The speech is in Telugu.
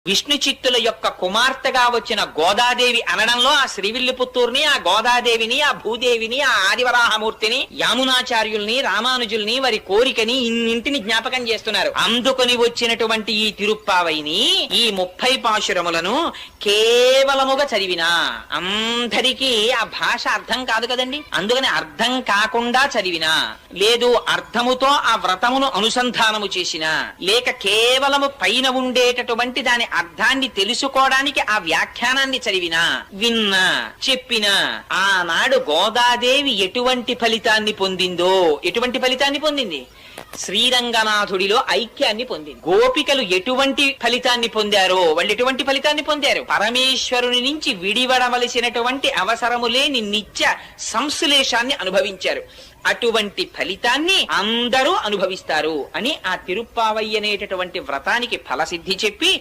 విష్ణు చిత్తుల యొక్క కుమార్తెగా వచ్చిన గోదాదేవి అనడంలో ఆ శ్రీవిల్లిపుత్తూరుని, ఆ గోదాదేవిని, ఆ భూదేవిని, ఆ ఆదివరాహమూర్తిని, యామునాచార్యుల్ని, రామానుజుల్ని, వారి కోరికని ఇన్నింటిని జ్ఞాపకం చేస్తున్నారు. అందుకొని వచ్చినటువంటి ఈ తిరుప్పావైని ఈ 30 పాశురములను కేవలముగా చదివినా అందరికీ ఆ భాష అర్థం కాదు కదండి. అందుకని అర్థం కాకుండా చదివినా, లేదు అర్థముతో ఆ వ్రతమును అనుసంధానము చేసినా, లేక కేవలము పైన ఉండేటటువంటి దాని అర్థాన్ని తెలుసుకోవడానికి ఆ వ్యాఖ్యానాన్ని చదివినా, విన్నా, చెప్పినా, ఆనాడు గోదాదేవి ఎటువంటి ఫలితాన్ని పొందిందో, ఎటువంటి ఫలితాన్ని పొందింది? శ్రీరంగనాథుడిలో ఐక్యాన్ని పొందింది. గోపికలు ఎటువంటి ఫలితాన్ని పొందారో వాళ్ళు ఎటువంటి ఫలితాన్ని పొందారు? పరమేశ్వరుని నుంచి విడివడవలసినటువంటి అవసరము లేని నిత్య సంశ్లేషాన్ని అనుభవించారు. అటువంటి ఫలితాన్ని అందరూ అనుభవిస్తారు అని ఆ తిరుప్పావై అనేటటువంటి వ్రతానికి ఫలసిద్ధి చెప్పి